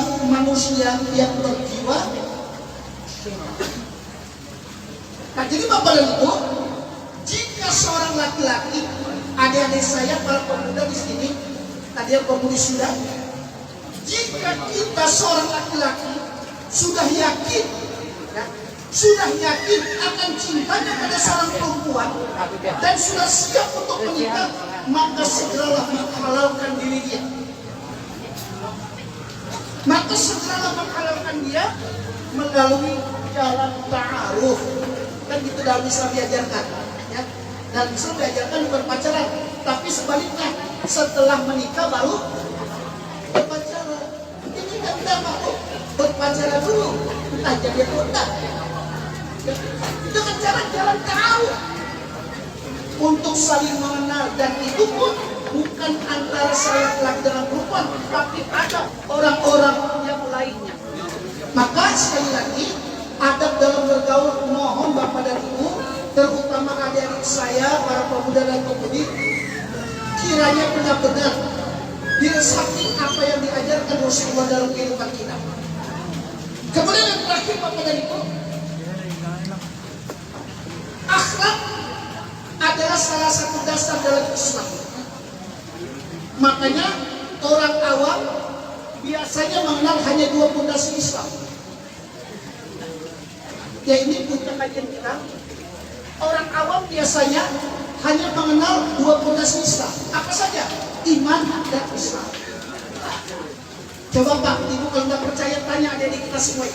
yang berjiwa syaitan. Nah, jadi Bapak dan Ibu, jika seorang laki-laki, adik-adik saya, para pemuda di sini, tadi yang pemudi sudah, jika kita seorang laki-laki sudah yakin, ya, sudah yakin akan cintanya pada seorang perempuan dan sudah siap untuk menikah, maka segeralah menghalalkan diri dia. Maka segeralah menghalalkan dia melalui jalan ta'aruf. Kan gitu dalam Islam diajarkan, ya. Dan Islam diajarkan bukan pacaran, tapi sebaliknya setelah menikah baru berpacaran. Ini tidak mau berpacaran dulu, entah jadi atau enggak. Dengan jalan-jalan tahu untuk saling mengenal, dan itu pun bukan antara saya laki dengan perempuan, tapi ada orang-orang yang lainnya. Maka sekali lagi adab dalam bergaul, mohon Bapak dan Ibu, terutama adik-adik saya, para pemuda dan pemudi, kiranya benar-benar diresapi apa yang diajarkan Rasulullah dalam kehidupan kita. Kemudian yang terakhir Bapak dan Ibu, akhlak adalah salah satu dasar dalam Islam. Makanya orang awam biasanya mengenal hanya dua pondasi Islam. Ya, ini puncak kajian kita. Orang awam biasanya hanya mengenal dua pondasi Islam. Apa saja? Iman dan Islam. Coba Pak, Ibu kalau nggak percaya tanya adik kita semua.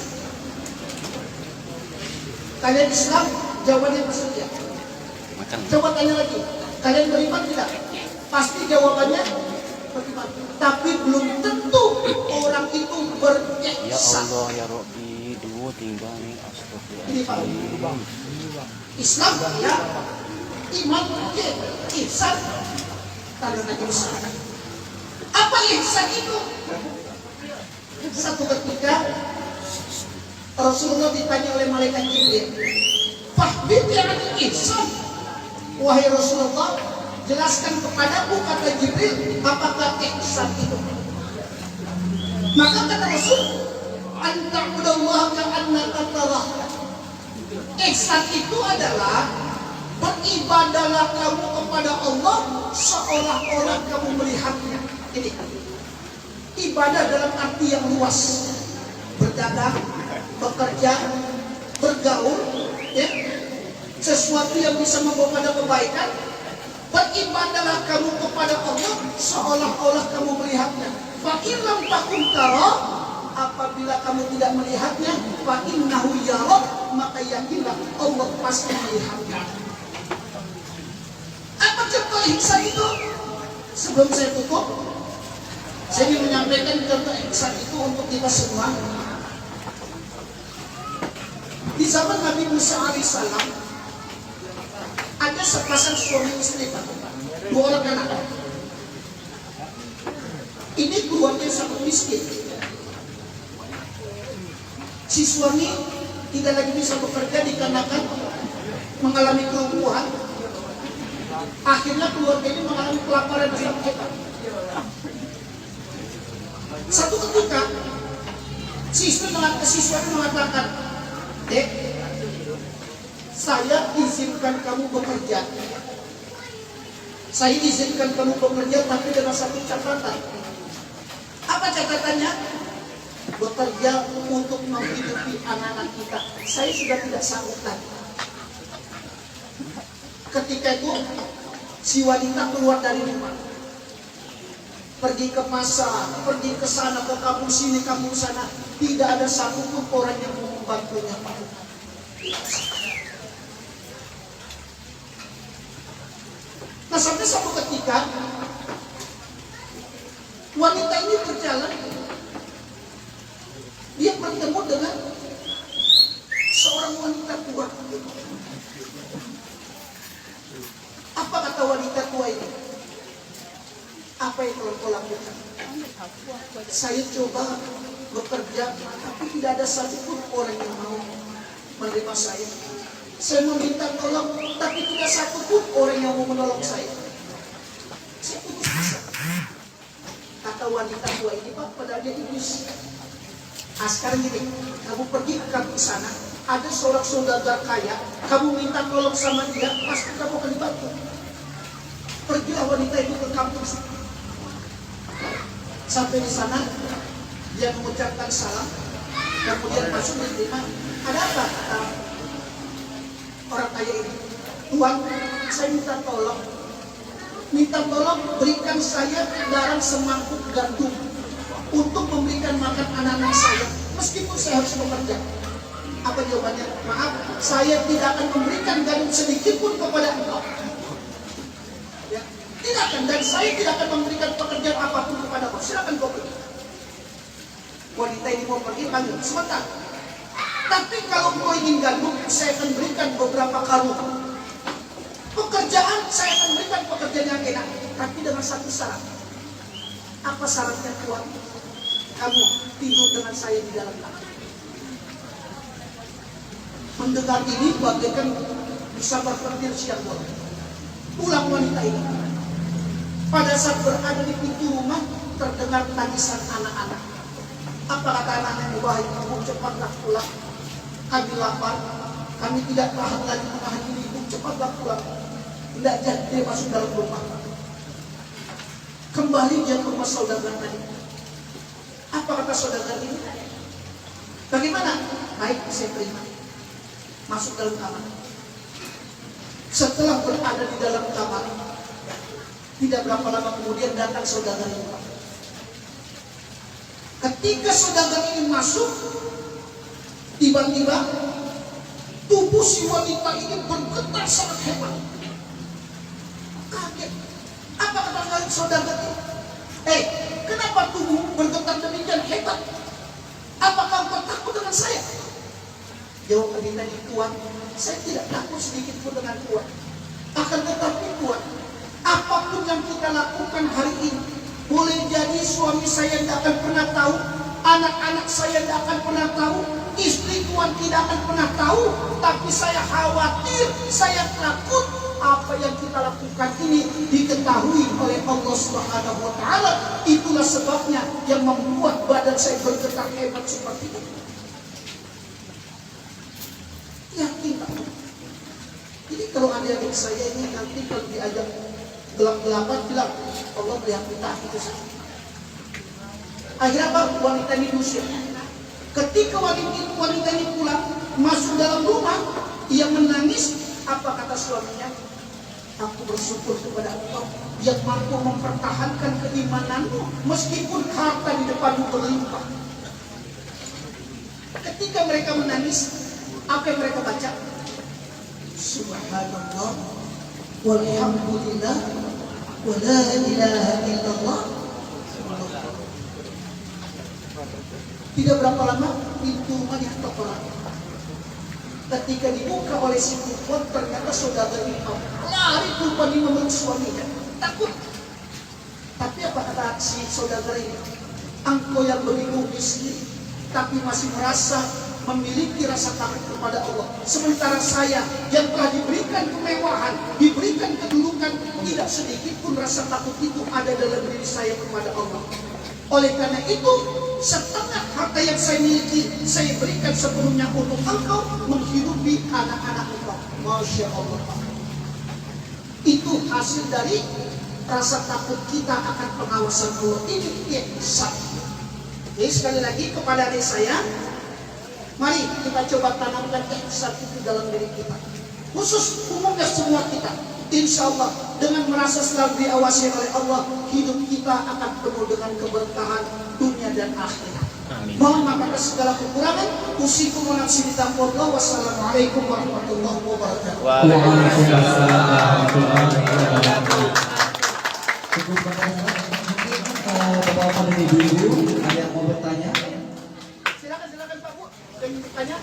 Kalian Islam? Jawabannya pasti ya. Coba tanya lagi, kalian beriman tidak? Pasti jawabannya beriman. Tapi belum tentu orang itu berihsan. Ya Allah ya Rabbi, dua tinggal nih, astagfirullah. Ini Pak, Islam ya, iman ya, ihsan. Tanda lagi Islam. Apa ihsan itu? Satu ketika Rasulullah ditanya oleh malaikat Jibril, "Fahbit ya ihsan." Wahai Rasulullah, jelaskan kepadaku, kata Jibril, apakah ihsan itu? Maka kata Rasul, "Anta'budallaha ka'annaka tarah." Ihsan itu adalah beribadahlah kamu kepada Allah seolah-olah kamu melihatnya. Ini ibadah dalam arti yang luas. Berdagang, bekerja, bergaul, ya, sesuatu yang bisa membawa pada kebaikan. Beribadahlah kamu kepada Allah seolah-olah kamu melihatnya. Fa in lam takun tara, apabila kamu tidak melihatnya, fa innahu yarak, maka yakinlah Allah pasti melihatnya. Apa contoh ihsan itu? Sebelum saya tutup, saya ingin menyampaikan contoh ihsan itu untuk kita semua. Di zaman Nabi Musa alaihissalam ada sepasang suami istri, dua orang anak. Ini keluarga yang sangat miskin. Si suami tidak lagi bisa bekerja dikarenakan mengalami kelumpuhan. Akhirnya keluarga ini mengalami kelaparan dan sakit. Satu ketika si suami mengatakan, "Dek, saya izinkan kamu bekerja. Saya izinkan kamu bekerja, tapi dengan satu catatan." Apa catatannya? Bekerja untuk menghidupi anak-anak kita. Saya sudah tidak sanggup lagi. Ketika itu si wanita keluar dari rumah. pergi ke pasar, pergi ke sana, ke kampung sini, kampung sana, tidak ada satupun orang yang mau membantunya, Pak. Nah, sampai satu ketika wanita ini berjalan, dia bertemu dengan seorang wanita tua. Apa kata wanita tua ini? Apa yang kau lakukan? Saya coba bekerja, tapi tidak ada satupun orang yang mau menerima saya. Saya meminta tolong, tapi tidak satupun orang yang mau menolong saya. Saya putus asa. Kata wanita tua ini, Pak, padahal dia iblis. Nah, sekarang gini, kamu pergi ke kampung sana, ada seorang saudagar kaya, kamu minta tolong sama dia, pasti kamu akan dibantu. Pergilah wanita itu ke kampung sana. Sampai di sana, dia mengucapkan salam, kemudian masuk diterima. Ada apa? Kata orang kaya ini, Tuan, saya minta tolong berikan saya garam semangkuk gandum untuk memberikan makan anak-anak saya, meskipun saya harus bekerja. Apa jawabannya? Maaf, saya tidak akan memberikan gandum sedikit pun kepada engkau. Ya, tidak akan, dan saya tidak akan memberikan pekerjaan apapun kepada engkau. Silakan kau pergi. Wanita ini mau pergi, panggil, sebentar. Tapi kalau kau ingin gandum, saya akan berikan beberapa karung. Pekerjaan, saya akan berikan pekerjaan yang enak, tapi dengan satu syarat. Apa syaratnya, Tuan? Kamu tidur dengan saya di dalam kamar. Mendengar ini bagaikan bisa berpikir siang malam. Pulang wanita ini. Pada saat berada di pintu rumah, terdengar tangisan anak-anak. Apa kata anak-anak? Wahai ibu, cepatlah pulang. Kami lapar, kami tidak tahan lagi menahan diri, ibu, cepatlah pulang. Tidak jadi dia masuk dalam rumah. Kembali dia ke rumah saudagar tadi. Apa kata saudagar ini? Bagaimana? Baik, saya terima. Masuk dalam kamar. Setelah berada di dalam kamar, tidak berapa lama kemudian datang saudagar ini. Ketika saudagar ini masuk, tiba-tiba tubuh si wanita ini bergetar sangat hebat. Kaget. Apa kata saudagar ini? Kenapa tubuh bergetar demikian hebat? Apakah engkau takut dengan saya? Jawab wanita ini, Tuan, saya tidak takut sedikit pun dengan Tuan. Akan tetapi Tuan, apapun yang kita lakukan hari ini, boleh jadi suami saya tidak akan pernah tahu, anak-anak saya tidak akan pernah tahu, istri Tuan tidak akan pernah tahu, tapi saya khawatir, saya takut apa yang kita lakukan ini diketahui oleh Allah Subhanahu wa Ta'ala. Itulah sebabnya yang membuat badan saya bergetar hebat seperti itu. Yakin tak? Jadi kalau adik-adik saya ini nanti kalau diajak gelap-gelapan bilang Allah melihat kita itu saja. Akhirnya apa? Wanita ini diusir. Ketika wanita ini pulang masuk dalam rumah, ia menangis. Apa kata suaminya? Aku bersyukur kepada Engkau yang mampu mempertahankan keimananmu meskipun harta di depanmu berlimpah. Ketika mereka menangis, apa yang mereka baca? Subhanallah walhamdulillah wa la ilaha illallah. Tidak berapa lama pintu rumah terbuka. Ketika dibuka oleh si perempuan, ternyata saudara ini lari perempuan ini memeluk suaminya. Takut. Tapi apa kata si saudara ini? Engkau yang begitu miskin, tapi masih merasa memiliki rasa takut kepada Allah. Sementara saya yang telah diberikan kemewahan, diberikan kedudukan, tidak sedikit pun rasa takut itu ada dalam diri saya kepada Allah. Oleh karena itu, setengah harta yang saya miliki, saya berikan sepenuhnya untuk engkau menghidupi anak-anak engkau. Masya Allah. Itu hasil dari rasa takut kita akan pengawasan Allah. Ini yang satu. Jadi sekali lagi kepada adik saya, mari kita coba tanamkan ihsan itu dalam diri kita. Khusus umumnya semua kita. Insya Allah dengan merasa selalu diawasi oleh Allah, hidup kita akan penuh dengan keberkahan dunia dan akhirat. Mohon maaf atas segala kekurangan. Usikum wa nafsi bitaqwallah. Wassalamualaikum warahmatullahi wabarakatuh. Waalaikumsalam warahmatullahi wabarakatuh. Cukup Bapak-bapak dan ibu-ibu ada yang mau bertanya? Silakan Pak Bu, yang bertanya.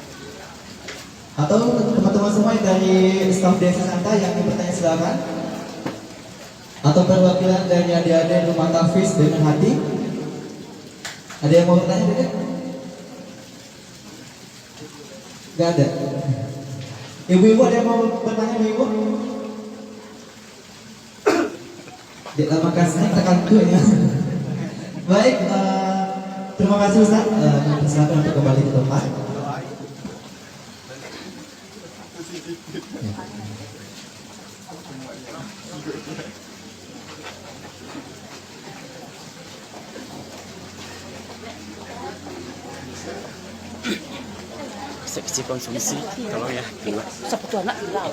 Atau teman-teman semua yang dari staf Desa Santa yang mau bertanya silakan. Atau perwakilan dari adik-adik rumah Tafis dengan hati. Ada yang mau bertanya, Dek? Gak ada. Ibu-ibu ada yang mau bertanya, ibu? Dek, lama kasihnya tekan tuh ya. Baik, terima kasih Ustaz. Silakan untuk kembali ke tempat. Seksi konsumsi, tolong ya. Sebetulnya anak hilang.